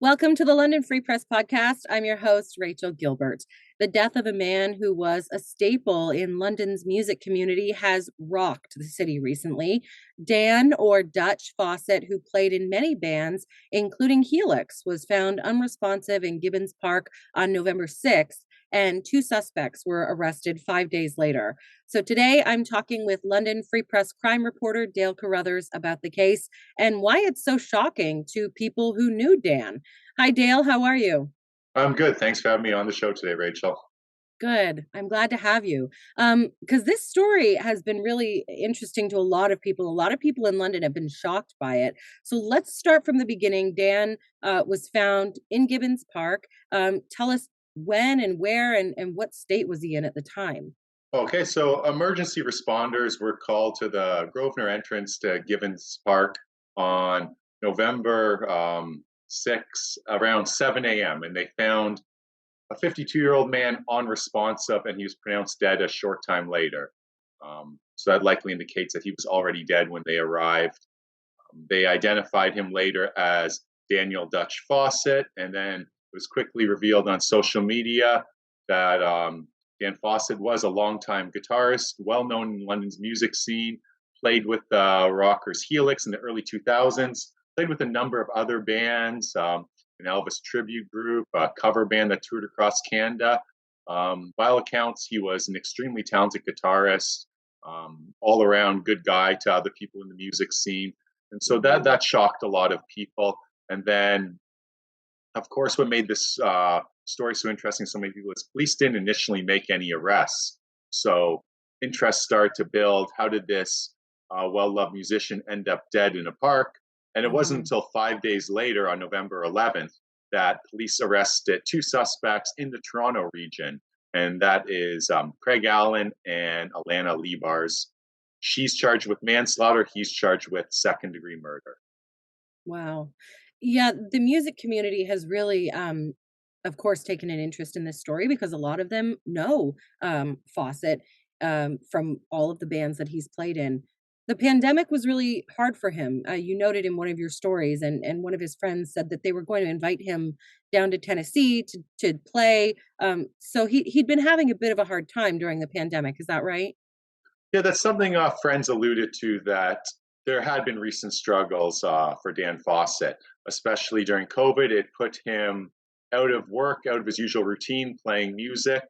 Welcome to the London Free Press Podcast. I'm your host, Rachel Gilbert. The death of a man who was a staple in London's music community has rocked the city recently. Dan, or Dutch Fawcett, who played in many bands, including Helix, was found unresponsive in Gibbons Park on November 6th, and two suspects were arrested 5 days later. So today I'm talking with London Free Press crime reporter Dale Carruthers about the case and why it's so shocking to people who knew Dan. Hi, Dale. How are you? I'm good. Thanks for having me on the show today, Rachel. Good. I'm glad to have you. Because this story has been really interesting to a lot of people. A lot of people in London have been shocked by it. So let's start from the beginning. Dan was found in Gibbons Park. Tell us when and where and what state was he in at the time? Okay, so emergency responders were called to the Grosvenor entrance to Gibbons Park on November 6 around 7 a.m. and they found a 52-year-old man unresponsive and he was pronounced dead a short time later. So that likely indicates that he was already dead when they arrived. They identified him later as Daniel Dutch Fawcett, and then it was quickly revealed on social media that Dan Fawcett was a longtime guitarist, well known in London's music scene, played with the rockers Helix in the early 2000s, played with a number of other bands, an Elvis tribute group, a cover band that toured across Canada. By all accounts, he was an extremely talented guitarist, all around good guy to other people in the music scene. And so that shocked a lot of people. And then, of course, what made this story so interesting to so many people is police didn't initially make any arrests. So interest started to build. How did this well-loved musician end up dead in a park? And it wasn't until 5 days later, on November 11th, that police arrested two suspects in the Toronto region. And that is Craig Allen and Alana Lebars. She's charged with manslaughter. He's charged with second-degree murder. Wow. Yeah, the music community has really, of course, taken an interest in this story because a lot of them know Fawcett from all of the bands that he's played in. The pandemic was really hard for him. You noted in one of your stories, and one of his friends said that they were going to invite him down to Tennessee to play. So he'd been having a bit of a hard time during the pandemic. Is that right? Yeah, that's something friends alluded to, that there had been recent struggles for Dan Fawcett, especially during COVID. It put him out of work, out of his usual routine, playing music.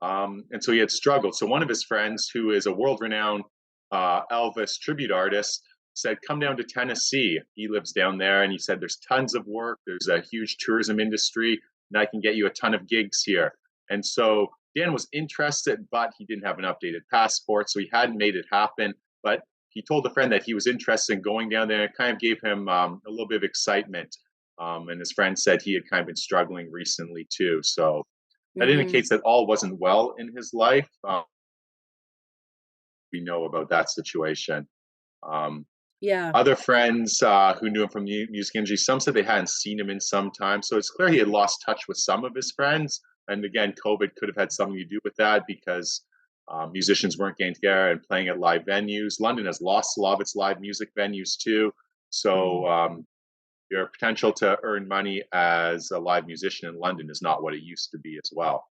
And so he had struggled. So one of his friends, who is a world-renowned Elvis tribute artist, said, come down to Tennessee. He lives down there. And he said, there's tons of work. There's a huge tourism industry, and I can get you a ton of gigs here. And so Dan was interested, but he didn't have an updated passport, so he hadn't made it happen. But he told a friend that he was interested in going down there, and it kind of gave him a little bit of excitement. And his friend said he had kind of been struggling recently too. So that Hmm. indicates that all wasn't well in his life. We know about that situation. Um, Yeah. Other friends who knew him from the music industry, some said they hadn't seen him in some time. So it's clear he had lost touch with some of his friends. And again, COVID could have had something to do with that because musicians weren't getting together and playing at live venues. London has lost a lot of its live music venues too. So your potential to earn money as a live musician in London is not what it used to be as well.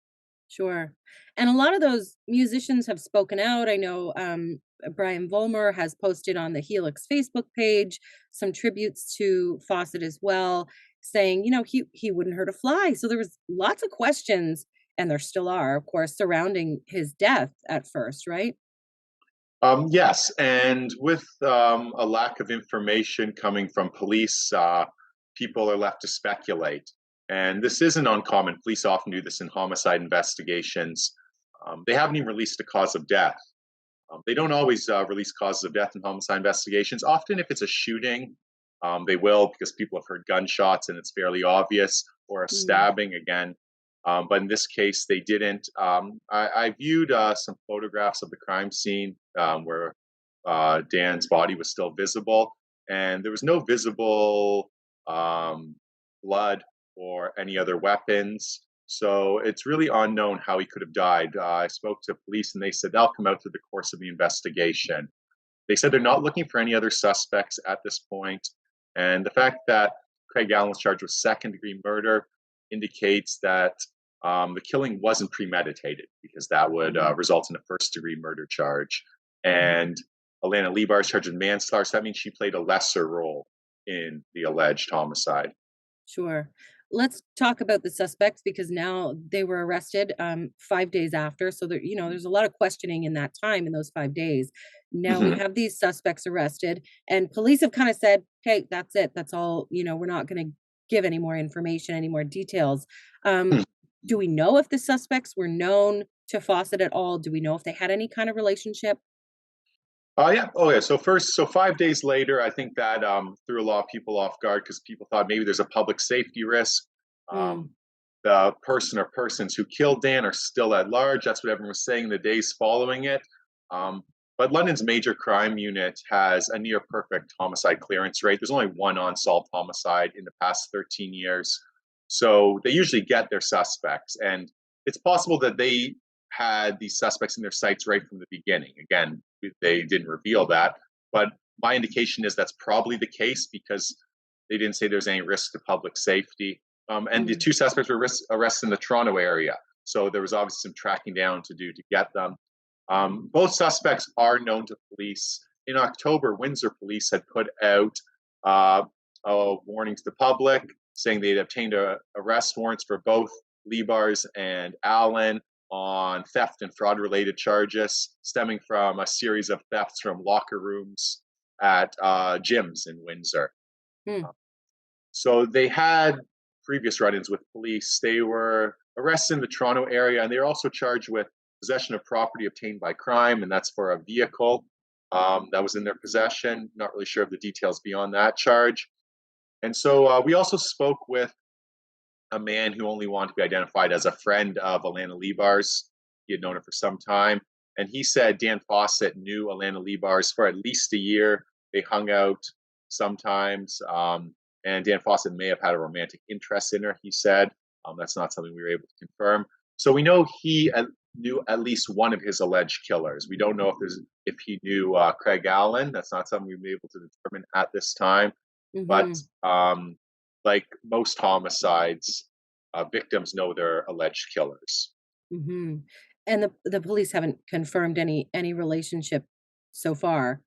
Sure. And a lot of those musicians have spoken out. I know Brian Vollmer has posted on the Helix Facebook page some tributes to Fawcett as well, saying, he wouldn't hurt a fly. So there was lots of questions, and there still are, of course, surrounding his death at first, right? Yes, and with a lack of information coming from police, people are left to speculate. And this isn't uncommon. Police often do this in homicide investigations. They haven't even released a cause of death. They don't always release causes of death in homicide investigations. Often, if it's a shooting, they will because people have heard gunshots and it's fairly obvious, or a Mm. stabbing again. But in this case, they didn't. I viewed some photographs of the crime scene where Dan's body was still visible, and there was no visible blood or any other weapons. So it's really unknown how he could have died. I spoke to police, and they said they'll come out through the course of the investigation. They said they're not looking for any other suspects at this point, and the fact that Craig Allen was charged with second-degree murder, indicates that the killing wasn't premeditated, because that would result in a first-degree murder charge. And Alana Lebar is charged with manslaughter, so that means she played a lesser role in the alleged homicide. Sure. Let's talk about the suspects because now they were arrested 5 days after. So there, there's a lot of questioning in that time in those 5 days. Now we Mm-hmm. have these suspects arrested, and police have kind of said, "Okay, that's it. That's all. We're not going to give any more information, any more details." Um, do we know if the suspects were known to Fawcett at all? Do we know if they had any kind of relationship? Yeah. Oh, yeah. So 5 days later, I think that threw a lot of people off guard because people thought maybe there's a public safety risk. Mm, Um, the person or persons who killed Dan are still at large. That's what everyone was saying the days following it. Um, but London's major crime unit has a near perfect homicide clearance rate. There's only one unsolved homicide in the past 13 years. So they usually get their suspects. And it's possible that they had these suspects in their sights right from the beginning. Again, they didn't reveal that. But my indication is that's probably the case because they didn't say there's any risk to public safety. And the mm, two suspects were arrested in the Toronto area. So there was obviously some tracking down to do to get them. Both suspects are known to police. In October, Windsor police had put out a warning to the public saying they'd obtained arrest warrants for both Lebars and Allen on theft and fraud related charges stemming from a series of thefts from locker rooms at gyms in Windsor. mm, So they had previous run-ins with police. They were arrested in the Toronto area, and they were also charged with possession of property obtained by crime, and that's for a vehicle that was in their possession. Not really sure of the details beyond that charge. And so we also spoke with a man who only wanted to be identified as a friend of Alana Lebar's. He had known her for some time. And he said Dan Fawcett knew Alana Lebar's for at least a year. They hung out sometimes. And Dan Fawcett may have had a romantic interest in her, he said. That's not something we were able to confirm. So we know he knew at least one of his alleged killers. We don't know if he knew Craig Allen. That's not something we were able to determine at this time. But mhm, like most homicides, victims know their alleged killers. mhm. And the police haven't confirmed any relationship so far.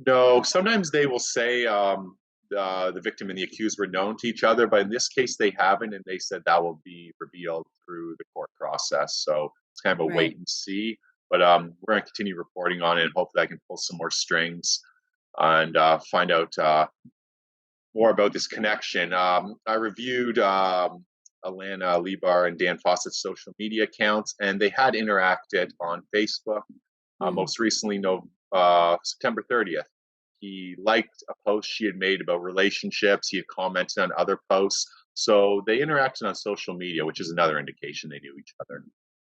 No, sometimes they will say the victim and the accused were known to each other, but in this case, they haven't, and they said that will be revealed through the court process. So it's kind of a Right. wait and see. But we're going to continue reporting on it, and hopefully, I can pull some more strings and find out more about this connection. I reviewed Alana Lebar and Dan Fawcett's social media accounts, and they had interacted on Facebook. Mm, Most recently, no, September 30th, he liked a post she had made about relationships. He had commented on other posts. So they interacted on social media, which is another indication they knew each other.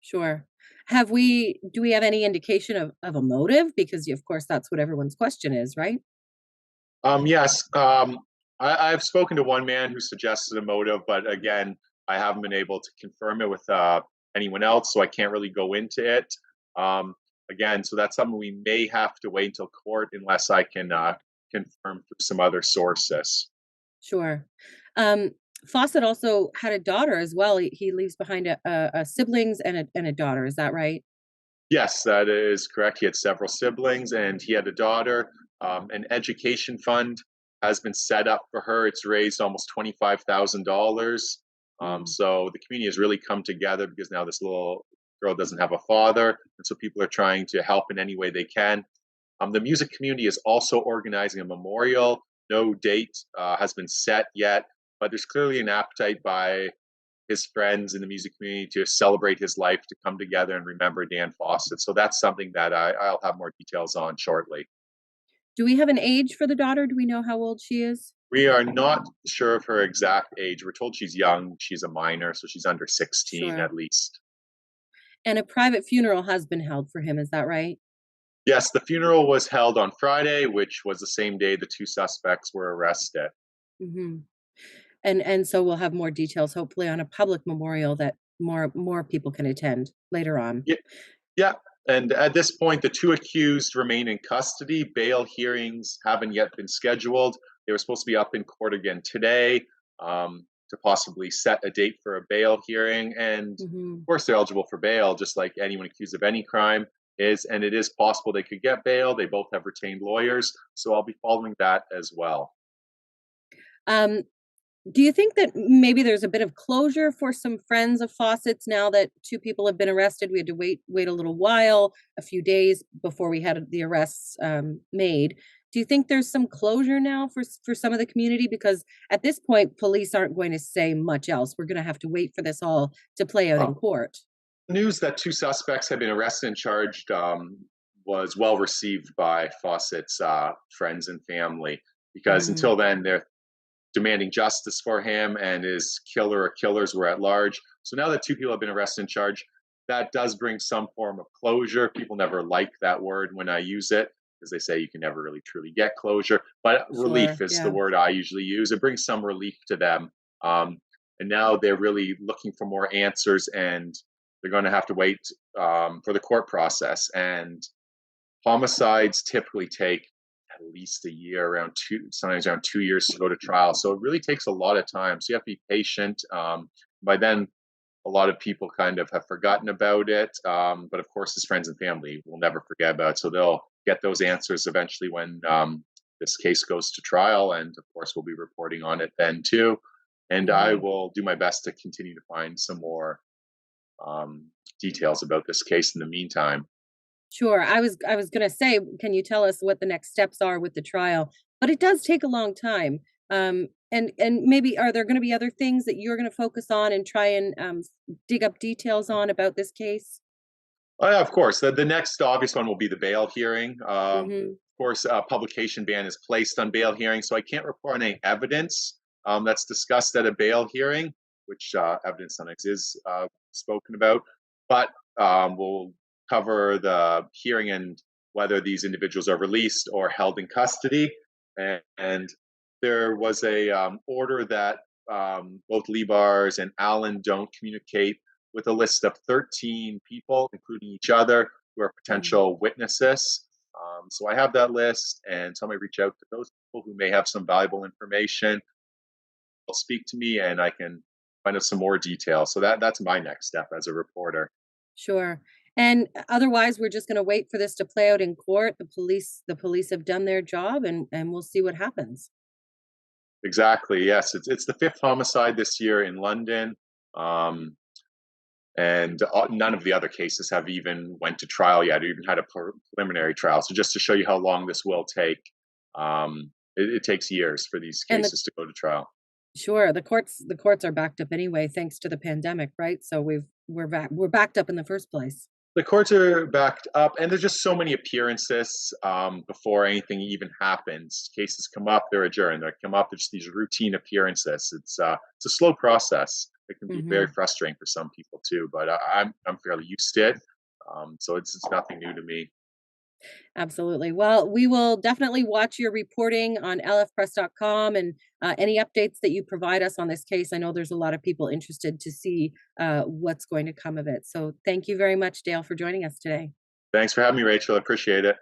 sure. Do we have any indication of a motive? Because of course that's what everyone's question is, right? Yes, I've spoken to one man who suggested a motive, but again, I haven't been able to confirm it with anyone else, so I can't really go into it. Um, Again, so that's something we may have to wait until court unless I can confirm through some other sources. Sure. Um, Fawcett also had a daughter as well. He leaves behind a siblings and a daughter. Is that right? Yes, that is correct. He had several siblings and he had a daughter. An education fund has been set up for her. It's raised almost $25,000. Mm, So the community has really come together because now this little girl doesn't have a father. And so people are trying to help in any way they can. The music community is also organizing a memorial. No date has been set yet, but there's clearly an appetite by his friends in the music community to celebrate his life, to come together and remember Dan Fawcett. So that's something that I'll have more details on shortly. do we have an age for the daughter? Do we know how old she is? We are not sure of her exact age. We're told she's young. She's a minor, so she's under 16 Sure. at least. And a private funeral has been held for him. Is that right? Yes, the funeral was held on Friday, which was the same day the two suspects were arrested. Hmm. And so we'll have more details, hopefully, on a public memorial that more people can attend later on. Yeah, yeah. And at this point, the two accused remain in custody. Bail hearings haven't yet been scheduled. They were supposed to be up in court again today to possibly set a date for a bail hearing. And Hmm. of course, they're eligible for bail, just like anyone accused of any crime is. And it is possible they could get bail. They both have retained lawyers. So I'll be following that as well. Um, do you think that maybe there's a bit of closure for some friends of Fawcett's now that two people have been arrested? We had to wait a little while, a few days before we had the arrests made. Do you think there's some closure now for some of the community? Because at this point, police aren't going to say much else. We're going to have to wait for this all to play out in Oh, court. news that two suspects have been arrested and charged was well received by Fawcett's friends and family because Hmm. until then they're demanding justice for him and his killer or killers were at large. So now that two people have been arrested and charged, that does bring some form of closure. People never like that word when I use it because they say you can never really truly get closure. But relief Sure. is the Yeah. word I usually use. It brings some relief to them. Um, and now they're really looking for more answers and they're going to have to wait for the court process. And homicides typically take at least a year, around sometimes around 2 years to go to trial. So it really takes a lot of time. So you have to be patient. By then, a lot of people kind of have forgotten about it. But of course, his friends and family will never forget about it. So they'll get those answers eventually when this case goes to trial. And of course, we'll be reporting on it then too. And I Hmm. will do my best to continue to find some more details about this case in the meantime. Sure. I was going to say, can you tell us what the next steps are with the trial? But it does take a long time. And maybe are there going to be other things that you're going to focus on and try and dig up details on about this case? Oh, yeah, of course. The next obvious one will be the bail hearing. Hmm. Of course, a publication ban is placed on bail hearings, so I can't report on any evidence that's discussed at a bail hearing, which evidence sometimes is spoken about. But we'll cover the hearing and whether these individuals are released or held in custody. And there was a order that both Lebars and Allen don't communicate with a list of 13 people, including each other, who are Hmm. potential witnesses. So I have that list, and somebody reach out to those people who may have some valuable information. They'll speak to me, and I can find out some more details. So that's my next step as a reporter. Sure. And otherwise, we're just going to wait for this to play out in court. The police have done their job, and we'll see what happens. Exactly. Yes, it's the fifth homicide this year in London. Um, and none of the other cases have even went to trial yet or even had a preliminary trial. So just to show you how long this will take, it takes years for these And the cases to go to trial. Sure, the courts are backed up anyway, thanks to the pandemic, right? So we're backed up in the first place. The courts are backed up, and there's just so many appearances before anything even happens. Cases come up, they're adjourned. They come up, there's just these routine appearances. It's a slow process. It can be very Hmm. frustrating for some people too, but I'm fairly used to it. So it's nothing new to me. Absolutely. Well, we will definitely watch your reporting on lfpress.com and any updates that you provide us on this case. I know there's a lot of people interested to see what's going to come of it. So thank you very much, Dale, for joining us today. Thanks for having me, Rachel. I appreciate it.